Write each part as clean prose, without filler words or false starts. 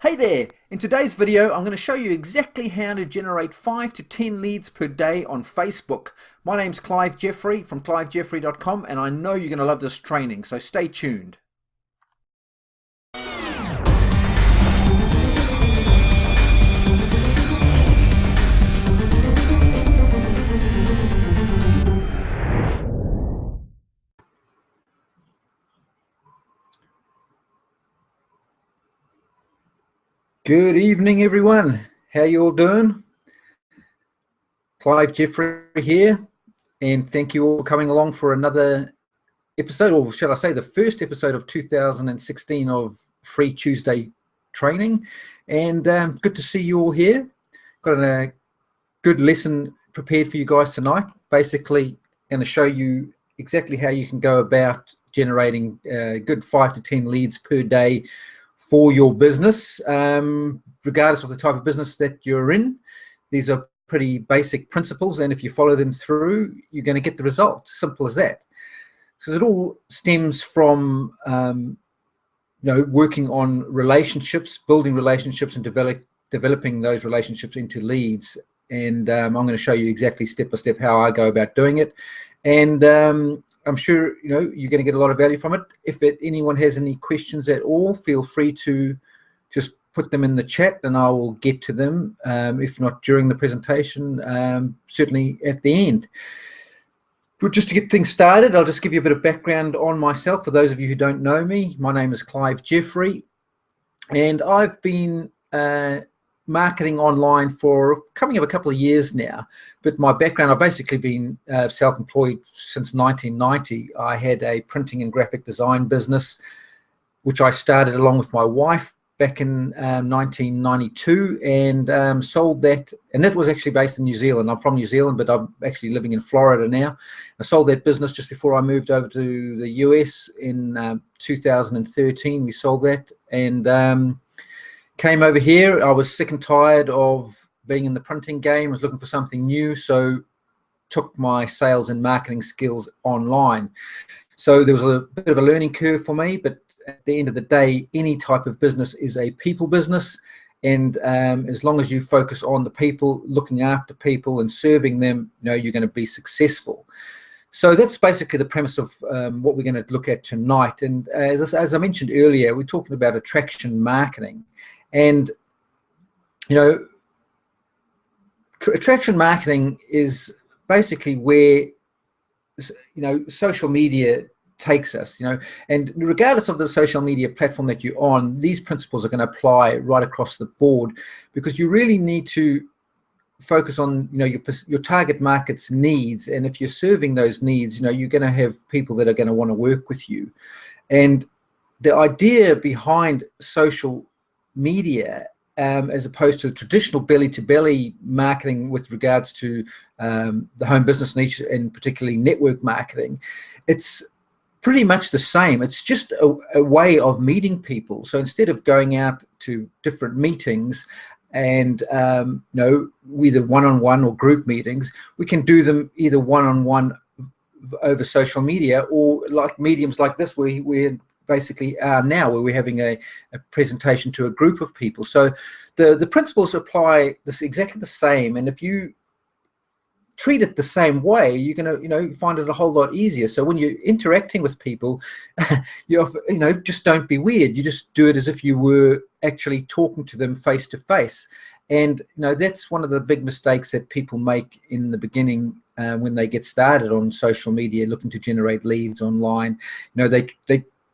Hey there! In today's video I'm going to show you exactly how to generate 5 to 10 leads per day on Facebook. My name's Clive Jeffrey from clivejeffrey.com and I know you're going to love this training, so stay tuned. Good evening everyone. How you all doing? Clive Jeffrey here, and thank you all for coming along for another episode, or shall I say the first episode of 2016 of Free Tuesday training. And good to see you all here. Got a good lesson prepared for you guys tonight. Basically going to show you exactly how you can go about generating good 5 to 10 leads per day for your business, regardless of the type of business that you're in. These are pretty basic principles, and if you follow them through, you're going to get the result. Simple as that. Because it all stems from working on relationships, building relationships, and developing those relationships into leads. And I'm going to show you exactly step by step how I go about doing it. And I'm sure you're going to get a lot of value from it. If anyone has any questions at all, feel free to just put them in the chat and I will get to them. If not during the presentation, certainly at the end. But just to get things started, I'll just give you a bit of background on myself. For those of you who don't know me, my name is Clive Jeffrey, and I've been marketing online for coming up a couple of years now. But my background, I've basically been self-employed since 1990. I had a printing and graphic design business, which I started along with my wife back in 1992, and sold that. And that was actually based in New Zealand. I'm from New Zealand, but I'm actually living in Florida now. I sold that business just before I moved over to the US in 2013. We sold that and came over here. I was sick and tired of being in the printing game. I was looking for something new, so took my sales and marketing skills online. So there was a bit of a learning curve for me, but at the end of the day, any type of business is a people business. And as long as you focus on the people, looking after people and serving them, you're going to be successful. So that's basically the premise of what we're going to look at tonight. And as I mentioned earlier, we're talking about attraction marketing. And, attraction marketing is basically where, social media takes us, and regardless of the social media platform that you're on, these principles are going to apply right across the board, because you really need to focus on, your target market's needs. And if you're serving those needs, you're going to have people that are going to want to work with you. And the idea behind social media, as opposed to traditional belly-to-belly marketing with regards to the home business niche and particularly network marketing, it's pretty much the same. It's just a way of meeting people. So instead of going out to different meetings and either one-on-one or group meetings, we can do them either one-on-one over social media, or like mediums like this where we're basically are now, where we're having a presentation to a group of people. So the principles apply exactly the same, and if you treat it the same way, you're going to find it a whole lot easier. So when you're interacting with people, just don't be weird. You just do it as if you were actually talking to them face to face. And that's one of the big mistakes that people make in the beginning when they get started on social media looking to generate leads online.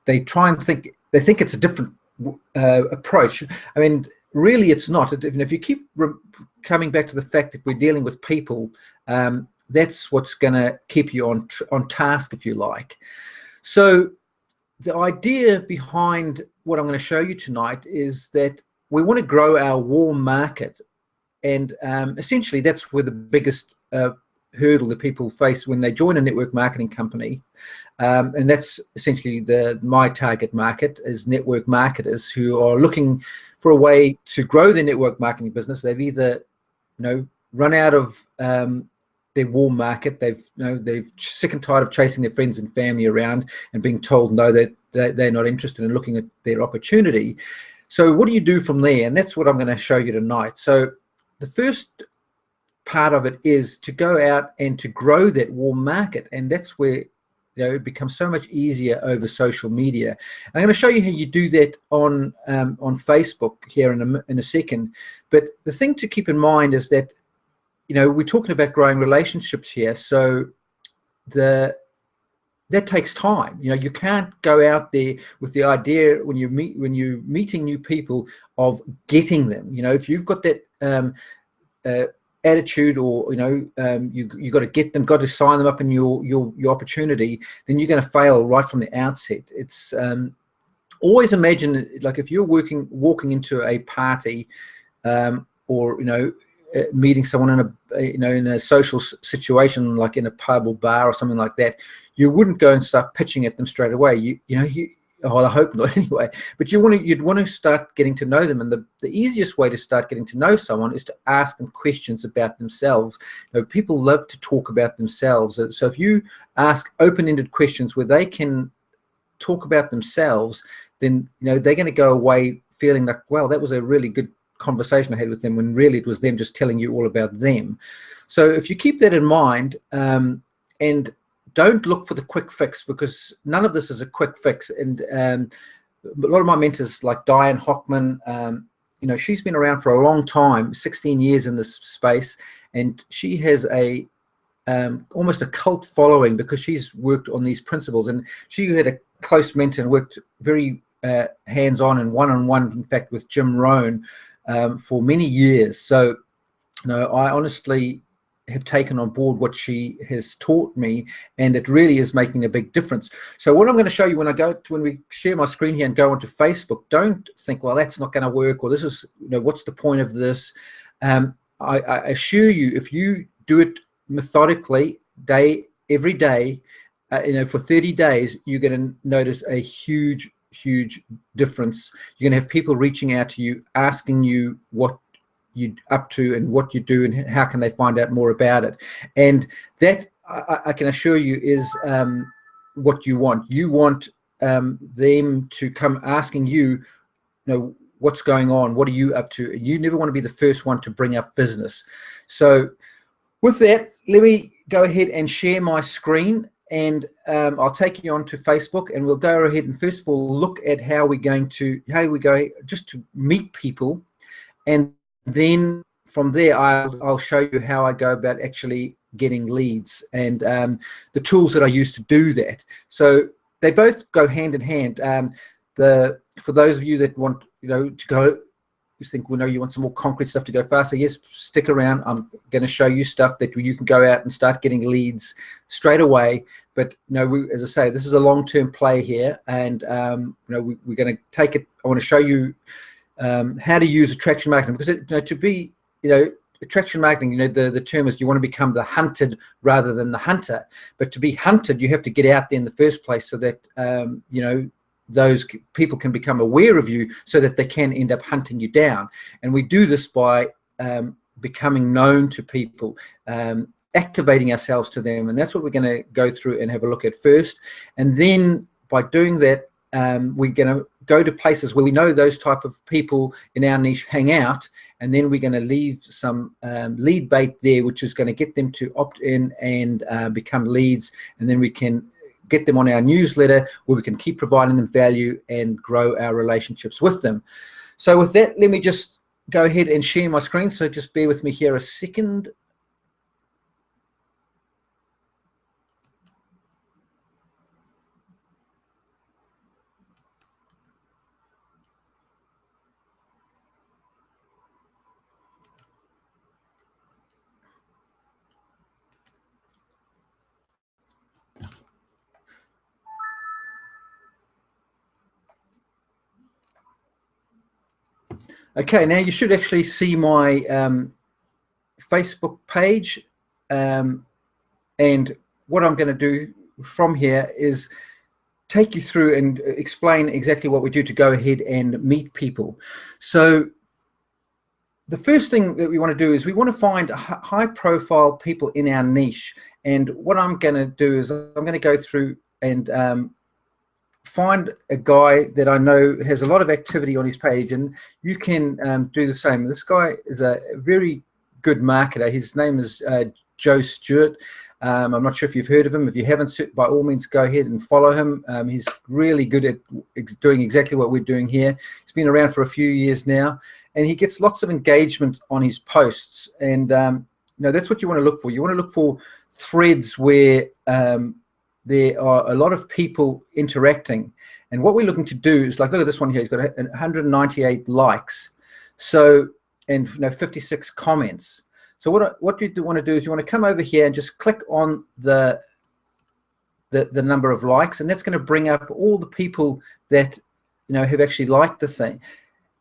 They try and think it's a different approach. I mean, really, it's not. If you keep coming back to the fact that we're dealing with people, that's what's going to keep you on task, if you like. So the idea behind what I'm going to show you tonight is that we want to grow our warm market, and essentially that's where the biggest hurdle that people face when they join a network marketing company, and that's essentially my target market is network marketers who are looking for a way to grow their network marketing business. They've either run out of their warm market. They've sick and tired of chasing their friends and family around and being told no, that they're not interested in looking at their opportunity. So what do you do from there? And that's what I'm going to show you tonight. So the first part of it is to go out and to grow that warm market, and that's where it becomes so much easier over social media. I'm going to show you how you do that on Facebook here in a second. But the thing to keep in mind is that we're talking about growing relationships here, so that takes time. You can't go out there with the idea when you're meeting new people of getting them. If you've got that attitude, or you got to get them, got to sign them up in your opportunity, then you're going to fail right from the outset. It's always imagine, like, if you're walking into a party, or meeting someone in a social situation, like in a pub or bar or something like that, you wouldn't go and start pitching at them straight away. I hope not anyway, but you'd want to start getting to know them. And the easiest way to start getting to know someone is to ask them questions about themselves. People love to talk about themselves. So if you ask open-ended questions where they can talk about themselves, then they're going to go away feeling like, well, that was a really good conversation I had with them, when really it was them just telling you all about them. So if you keep that in mind, and don't look for the quick fix, because none of this is a quick fix. And a lot of my mentors, like Diane Hockman, she's been around for a long time, 16 years in this space, and she has almost a cult following because she's worked on these principles. And she had a close mentor and worked very hands-on and one-on-one, in fact, with Jim Rohn for many years. So I honestly have taken on board what she has taught me, and it really is making a big difference. So what I'm going to show you when we share my screen here and go onto Facebook, don't think, well, that's not going to work, or this is, what's the point of this? I assure you, if you do it methodically, every day, for 30 days, you're going to notice a huge difference. You're going to have people reaching out to you, asking you what you're up to and what you do and how can they find out more about it. And that, I can assure you, is what you want. You want them to come asking you, what's going on, what are you up to? You never want to be the first one to bring up business. So with that, let me go ahead and share my screen, and I'll take you on to Facebook, and we'll go ahead and first of all look at how we go just to meet people, and then from there I'll show you how I go about actually getting leads and the tools that I use to do that. So they both go hand in hand. For those of you that want to go, you think, you want some more concrete stuff to go faster, yes, stick around. I'm going to show you stuff that you can go out and start getting leads straight away. But as I say, this is a long-term play here, and we're going to take it. I want to show you how to use attraction marketing, because to be attraction marketing, the term is you want to become the hunted rather than the hunter. But to be hunted, you have to get out there in the first place, so that those people can become aware of you, so that they can end up hunting you down. And we do this by becoming known to people, activating ourselves to them, and that's what we're going to go through and have a look at first. And then by doing that, we're going to go to places where we know those type of people in our niche hang out, and then we're going to leave some lead bait there, which is going to get them to opt in and become leads, and then we can get them on our newsletter, where we can keep providing them value and grow our relationships with them. So with that, let me just go ahead and share my screen. So just bear with me here a second. Okay, now you should actually see my Facebook page, and what I'm going to do from here is take you through and explain exactly what we do to go ahead and meet people. So the first thing that we want to do is we want to find high-profile people in our niche, and what I'm going to do is I'm going to go through and find a guy that I know has a lot of activity on his page, and you can do the same. This guy is a very good marketer. His name is Joe Stewart. I'm not sure if you've heard of him. If you haven't, by all means, go ahead and follow him. He's really good at doing exactly what we're doing here. He's been around for a few years now, and he gets lots of engagement on his posts. And that's what you want to look for. You want to look for threads where there are a lot of people interacting. And what we're looking to do is, like, look at this one here. He's got 198 likes, and 56 comments. So what you want to do is you want to come over here and just click on the number of likes, and that's going to bring up all the people that have actually liked the thing.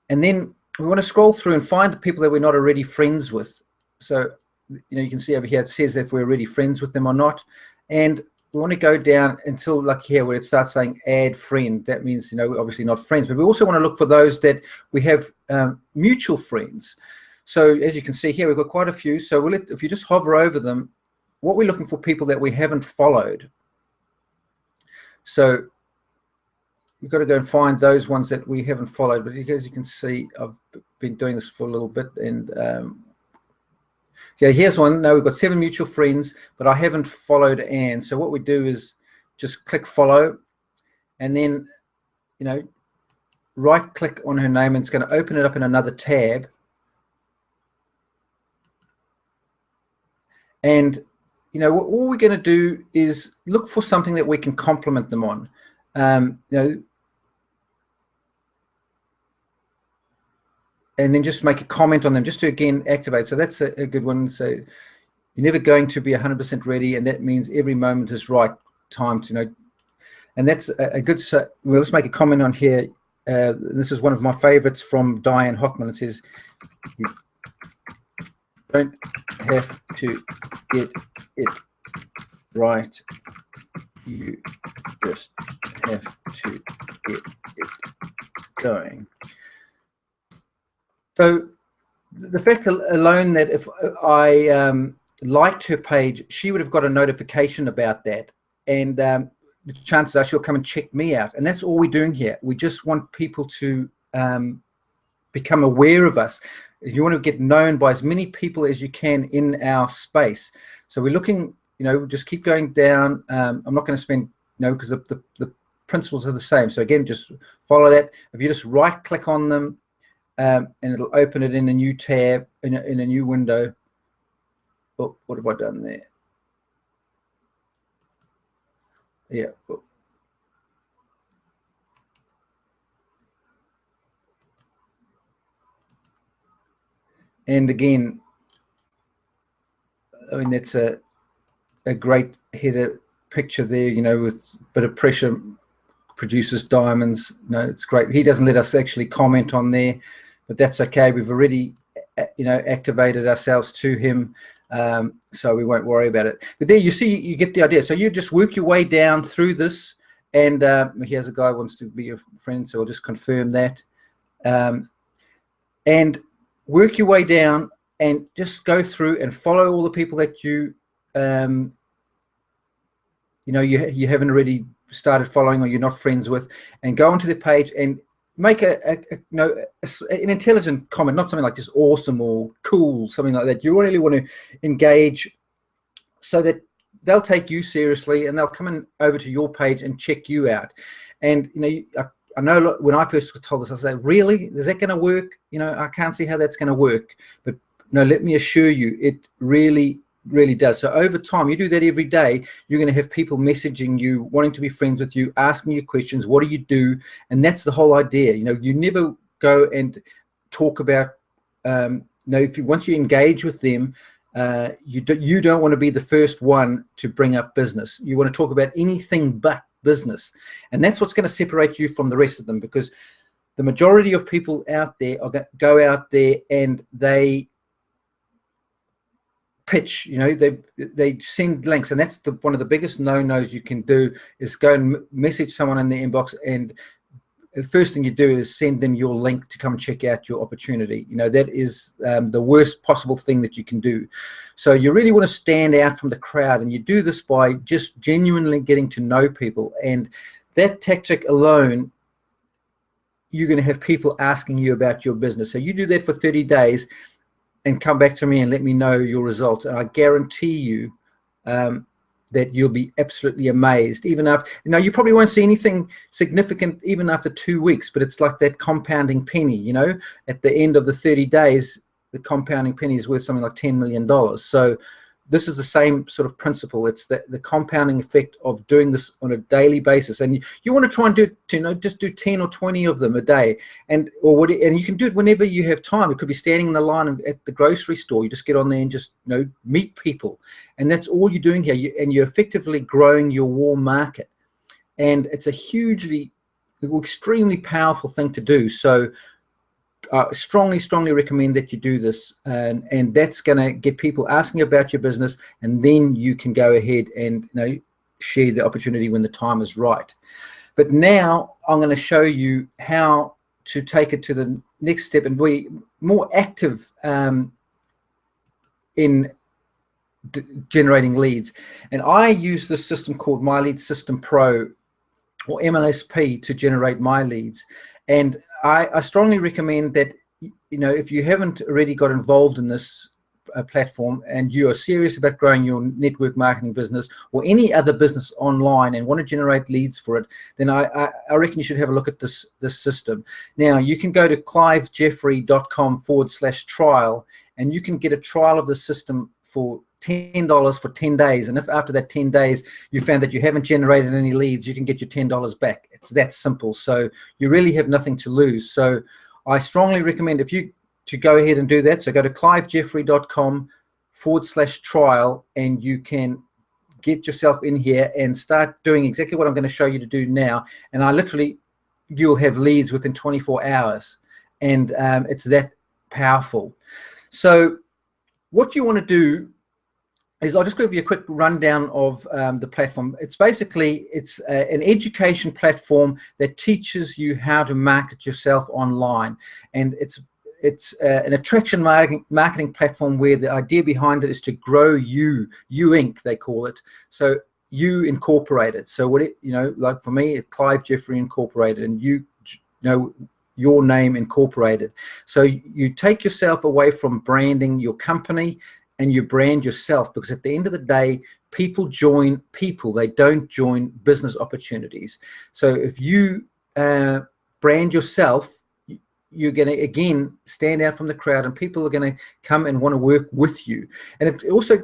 And then we want to scroll through and find the people that we're not already friends with. So you can see over here it says if we're already friends with them or not, and we want to go down until, like here, where it starts saying add friend. That means obviously not friends, but we also want to look for those that we have mutual friends. So as you can see here, we've got quite a few. So if you just hover over them, what we're looking for, people that we haven't followed. So you've got to go and find those ones that we haven't followed. But as you can see, I've been doing this for a little bit, and yeah, here's one. No, we've got 7 mutual friends, but I haven't followed Anne. So what we do is just click follow, and then right click on her name, and it's going to open it up in another tab. And all we're going to do is look for something that we can compliment them on. And then just make a comment on them, just to again activate. So that's a good one. So you're never going to be 100% ready, and that means every moment is right time to and that's a good. So well, let's make a comment on here. This is one of my favorites from Diane Hockman. It says, "You don't have to get it right. You just have to get it going." So the fact alone that if I liked her page, she would have got a notification about that, and the chances are she'll come and check me out. And that's all we're doing here. We just want people to become aware of us. You want to get known by as many people as you can in our space. So we're looking, just keep going down. I'm not going to spend, because the principles are the same. So again, just follow that. If you just right click on them, and it'll open it in a new tab, in a new window. Oh, what have I done there? Yeah. Oh. And again, I mean, that's a great header picture there, with a bit of pressure produces diamonds. It's great. He doesn't let us actually comment on there, but that's okay. We've already activated ourselves to him, so we won't worry about it. But there you see, you get the idea. So you just work your way down through this, and here's a guy who wants to be your friend, so I'll just confirm that, and work your way down and just go through and follow all the people that you you haven't already started following or you're not friends with, and go onto the page and make an intelligent comment, not something like just awesome or cool, something like that. You really want to engage so that they'll take you seriously, and they'll come in over to your page and check you out. And I know when I first was told this, I was like, really? Is that going to work? I can't see how that's going to work. But no, let me assure you, it really, really does. So over time, you do that every day, you're going to have people messaging you, wanting to be friends with you, asking you questions. What do you do? And that's the whole idea. You never go and talk about, once you engage with them, you don't want to be the first one to bring up business. You want to talk about anything but business, and that's what's going to separate you from the rest of them, because the majority of people out there are going to go out there and they pitch, they send links, and that's one of the biggest no-nos you can do, is go and message someone in the inbox, and the first thing you do is send them your link to come and check out your opportunity. That is the worst possible thing that you can do. So you really want to stand out from the crowd, and you do this by just genuinely getting to know people. And that tactic alone, you're going to have people asking you about your business. So you do that for 30 days and come back to me and let me know your results. And I guarantee you that you'll be absolutely amazed. Even after, you probably won't see anything significant even after 2 weeks, but it's like that compounding penny, at the end of the 30 days, the compounding penny is worth something like $10 million. So this is the same sort of principle. It's the compounding effect of doing this on a daily basis, and you want to try and do, just do 10 or 20 of them a day, and you can do it whenever you have time. It could be standing in the line at the grocery store. You just get on there and just meet people, and that's all you're doing here. And you're effectively growing your warm market, and it's a extremely powerful thing to do. So strongly recommend that you do this, and that's going to get people asking about your business, and then you can go ahead and share the opportunity when the time is right. But now I'm going to show you how to take it to the next step and be more active in generating leads. And I use this system called My Lead System Pro, or MLSP, to generate my leads. And I strongly recommend that, if you haven't already got involved in this platform and you are serious about growing your network marketing business or any other business online and want to generate leads for it, then I reckon you should have a look at this system. Now, you can go to clivejeffrey.com/trial, and you can get a trial of the system for $10 for 10 days. And if after that 10 days you found that you haven't generated any leads, you can get your $10 back. It's that simple. So you really have nothing to lose. So I strongly recommend to go ahead and do that. So go to clivejeffrey.com/trial, and you can get yourself in here and start doing exactly what I'm going to show you to do now. And you'll have leads within 24 hours. And it's that powerful. So what you want to do is, I'll just give you a quick rundown of the platform. It's basically, an education platform that teaches you how to market yourself online. And it's an attraction marketing platform where the idea behind it is to grow you Inc., they call it. So you Incorporated. So like for me, it's Clive Jeffrey Incorporated, and your name incorporated. So you take yourself away from branding your company and you brand yourself, because at the end of the day, people join people. They don't join business opportunities. So if you brand yourself, you're going to, again, stand out from the crowd, and people are going to come and want to work with you. And it also,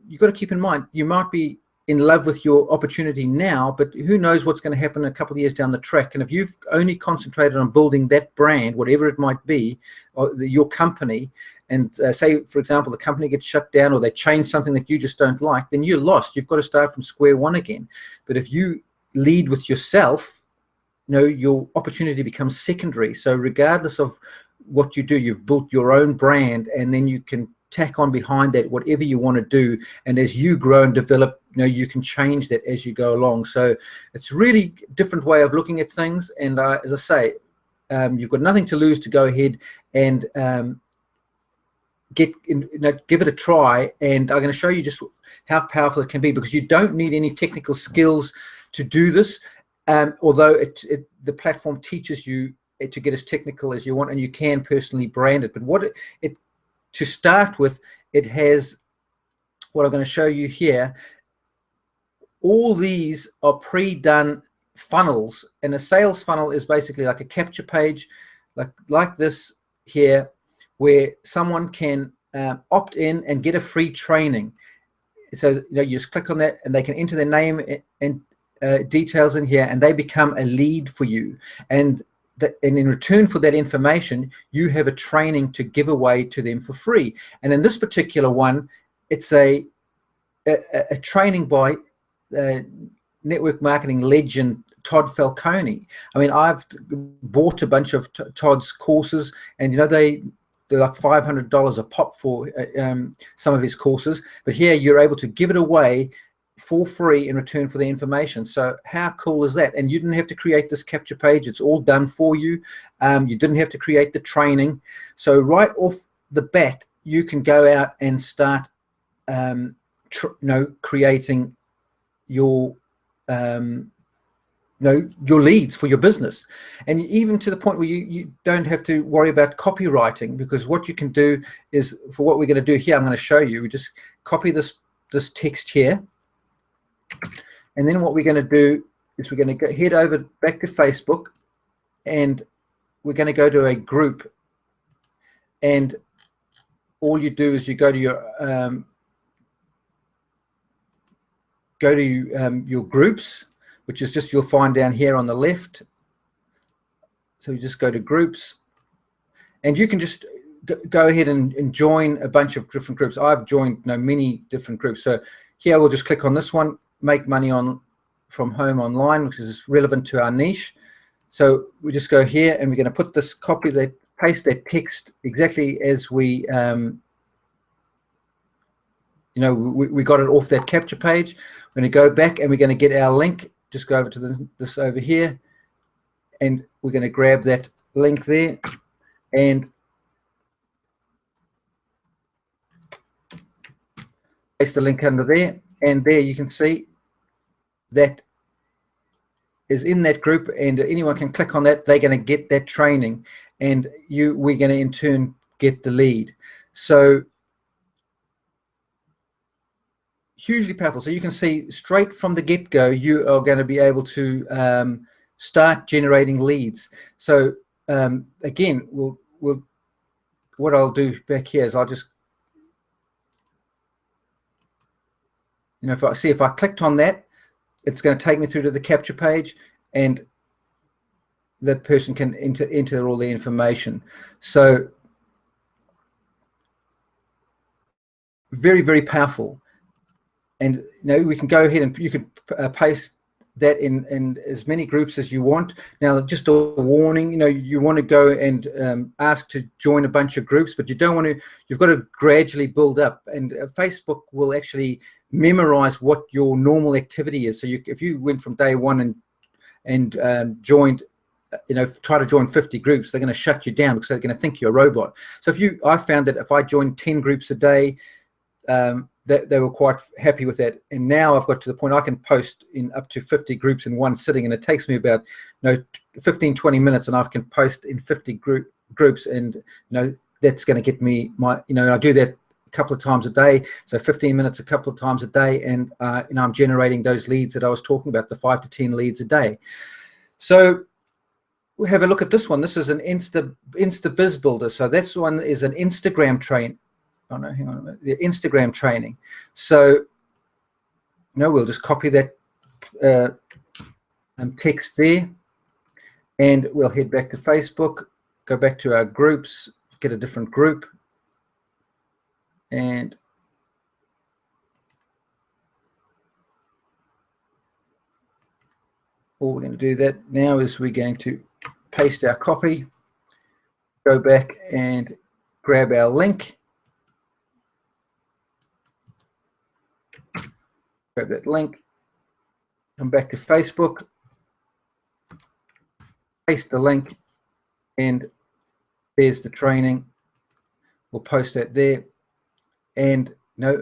you've got to keep in mind, you might be in love with your opportunity now, but who knows what's going to happen a couple of years down the track. And if you've only concentrated on building that brand, whatever it might be, or your company, and say, for example, the company gets shut down or they change something that you just don't like, then you're lost. You've got to start from square one again. But if you lead with yourself, your opportunity becomes secondary. So regardless of what you do, you've built your own brand, and then you can tack on behind that whatever you want to do. And as you grow and develop, you can change that as you go along. So it's really a different way of looking at things. And as I say, you've got nothing to lose to go ahead and give it a try. And I'm going to show you just how powerful it can be, because you don't need any technical skills to do this. Although the platform teaches you to get as technical as you want, and you can personally brand it. But to start with, it has what I'm going to show you here. All these are pre-done funnels, and a sales funnel is basically like a capture page, like this here, where someone can opt in and get a free training. So you just click on that, and they can enter their name and details in here, and they become a lead for you. And in return for that information, you have a training to give away to them for free. And in this particular one, it's a training by network marketing legend Todd Falcone. I mean, I've bought a bunch of Todd's courses, and they're like $500 a pop for some of his courses. But here you're able to give it away for free in return for the information. So how cool is that? And you didn't have to create this capture page. It's all done for you. You didn't have to create the training. So right off the bat, you can go out and start creating your your leads for your business. And even to the point where you don't have to worry about copywriting, because what you can do is, for what we're going to do here, I'm going to show you, we just copy this text here, and then what we're going to do is we're going to head over back to Facebook, and we're going to go to a group, and all you do is you go to your groups, which is just, you'll find down here on the left. So you just go to groups, and you can just go ahead and join a bunch of different groups. I've joined many different groups. So here we'll just click on this one, make money from home online, which is relevant to our niche. So we just go here, and we're going to put this, paste that text exactly as we we got it off that capture page. We're going to go back, and we're going to get our link. Just go over to this over here, and we're going to grab that link there, and paste the link under there, and there you can see that is in that group, and anyone can click on that. They're going to get that training, and we're going to in turn get the lead. So hugely powerful. So you can see straight from the get-go, you are going to be able to start generating leads. So again, what I'll do back here is I'll just, if I clicked on that, it's going to take me through to the capture page, and that person can enter all the information. So very, very powerful. And we can go ahead and you can paste that in as many groups as you want. Now, just a warning, you want to go and ask to join a bunch of groups, but you don't want to. You've got to gradually build up, and Facebook will actually memorize what your normal activity is. So if you went from day one and joined, try to join 50 groups, they're going to shut you down because they're going to think you're a robot. So I found that if I joined 10 groups a day, they were quite happy with that. And now I've got to the point I can post in up to 50 groups in one sitting, and it takes me about 15-20 minutes, and I can post in 50 groups, and that's going to get me my I do that a couple of times a day, so 15 minutes a couple of times a day, and I'm generating those leads that I was talking about, the 5 to 10 leads a day. So we'll have a look at this one. This is an Insta Biz Builder. So this one is an Instagram train. Oh no, hang on a minute. The Instagram training. So we'll just copy that text there, and we'll head back to Facebook, go back to our groups, get a different group, and all we're going to do that now is we're going to paste our copy, go back and grab our link, grab that link, come back to Facebook, paste the link, and there's the training. We'll post that there, and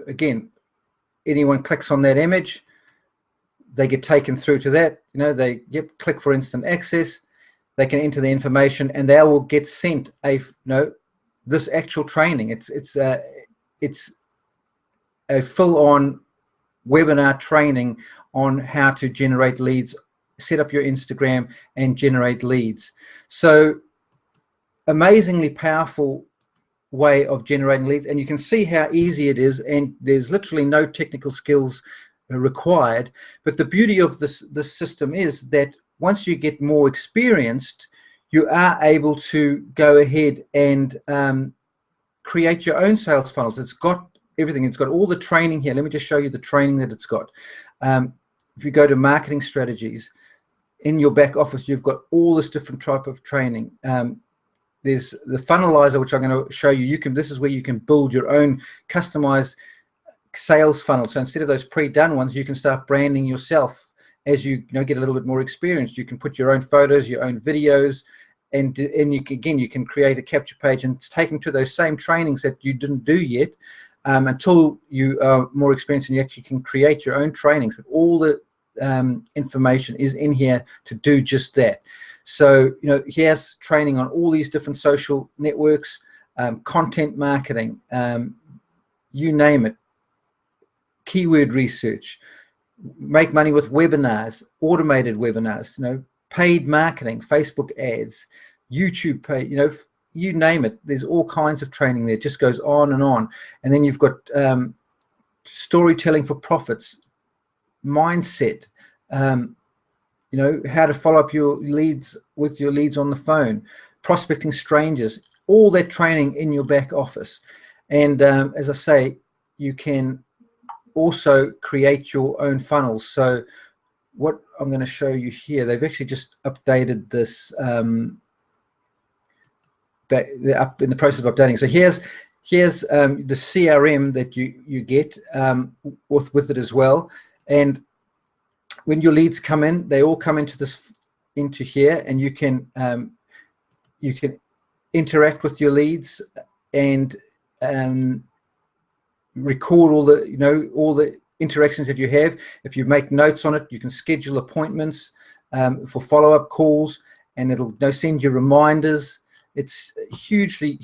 again, anyone clicks on that image, they get taken through to that. They click for instant access. They can enter the information, and they will get sent this actual training. It's a full-on webinar training on how to generate leads, set up your Instagram, and generate leads. So amazingly powerful way of generating leads, and you can see how easy it is, and there's literally no technical skills required. But the beauty of this system is that once you get more experienced, you are able to go ahead and create your own sales funnels. It's got everything. It's got all the training here. Let me just show you the training that it's got. If you go to marketing strategies, in your back office, you've got all this different type of training. There's the funnelizer, which I'm going to show you. This is where you can build your own customized sales funnel. So instead of those pre-done ones, you can start branding yourself as you get a little bit more experienced. You can put your own photos, your own videos, and you can create a capture page and take them to those same trainings that you didn't do yet, until you are more experienced and you actually can create your own trainings with all the information is in here to do just that. So, you know, he has training on all these different social networks, content marketing, you name it, keyword research, make money with webinars, automated webinars, you know, paid marketing, Facebook ads, YouTube pay, you know, you name it. There's all kinds of training there. It just goes on and on. And then you've got storytelling for profits, mindset, you know, how to follow up your leads with your leads on the phone, prospecting strangers, all that training in your back office. And as I say, you can also create your own funnels. So what I'm going to show you here, they've actually just updated this, they're up in the process of updating. So here's the CRM that you get with it as well. And when your leads come in, they all come into here, and you can interact with your leads and record all the, you know, all the interactions that you have. If you make notes on it, you can schedule appointments for follow-up calls, and it'll, you know, send you reminders. It's hugely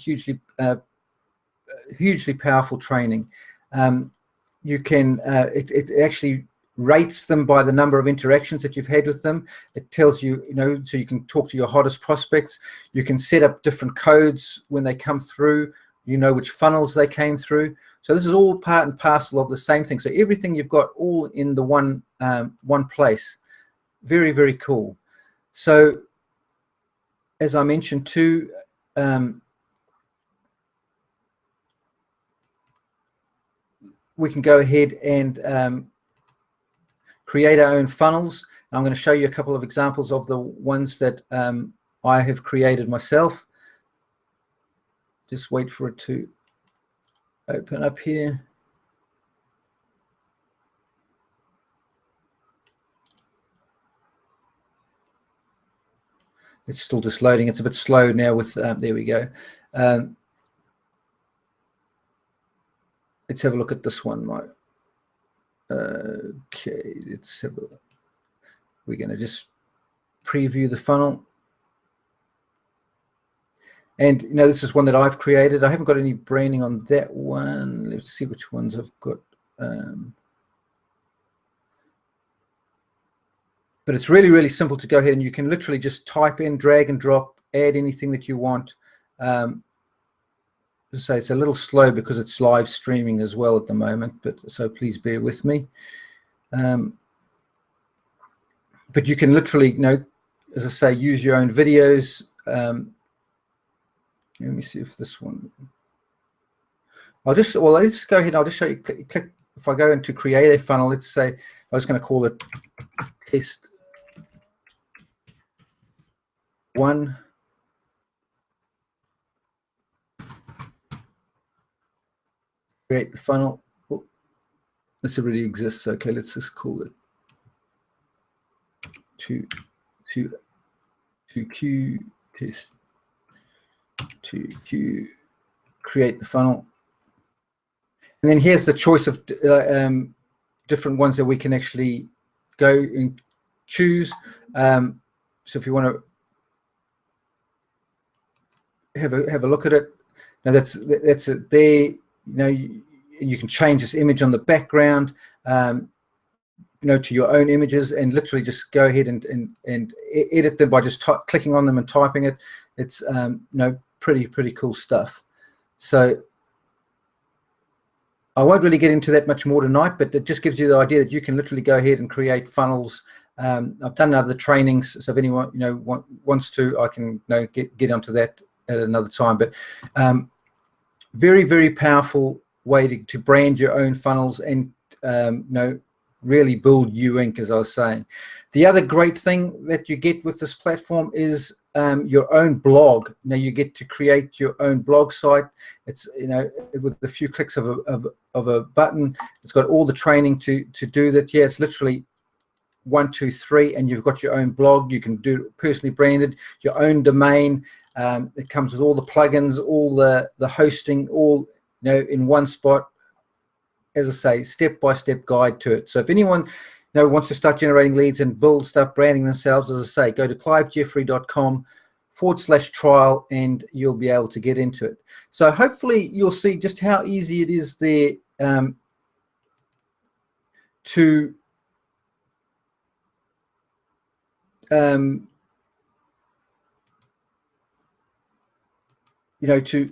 powerful training. You can it actually rates them by the number of interactions that you've had with them. It tells you, you know, so you can talk to your hottest prospects. You can set up different codes when they come through. You know which funnels they came through. So this is all part and parcel of the same thing. So everything you've got all in the one place. Very, very cool. So as I mentioned too, we can go ahead and create our own funnels. I'm going to show you a couple of examples of the ones that I have created myself. Just wait for it to open up here. It's still just loading. It's a bit slow now with, there we go. Let's have a look at this one, Mike. Okay, let's have a look. We're going to just preview the funnel. And, you know, this is one that I've created. I haven't got any branding on that one. Let's see which ones I've got. But it's really, really simple to go ahead, and you can literally just type in, drag and drop, add anything that you want. Just say it's a little slow because it's live streaming as well at the moment, but so please bear with me. But you can literally, you know, as I say, use your own videos. Let me see if this one. Let's go ahead and I'll just show you. Click. If I go into create a funnel, let's say I was going to call it test 1. Create the funnel. Oh, this already exists. Okay, let's just call it 2Q test 2Q. Create the funnel. And then here's the choice of different ones that we can actually go and choose. So if you want to have a look at it, now that's it there. You know, you can change this image on the background, you know, to your own images, and literally just go ahead and edit them by just clicking on them and typing it. It's you know, pretty cool stuff. So I won't really get into that much more tonight, but it just gives you the idea that you can literally go ahead and create funnels. I've done other trainings, so if anyone, you know, wants to, I can, you know, get onto that at another time. But very powerful way to brand your own funnels and you know, really build Inc, as I was saying. The other great thing that you get with this platform is your own blog. Now you get to create your own blog site. It's, you know, with a few clicks of a button. It's got all the training to do that. Yeah, it's literally 1, 2, 3, and you've got your own blog. You can do personally branded, your own domain. It comes with all the plugins, all the hosting, all, you know, in one spot. As I say, step-by-step guide to it. So if anyone, wants to start generating leads and start branding themselves, as I say, go to clivejeffrey.com/trial and you'll be able to get into it. So hopefully you'll see just how easy it is there to to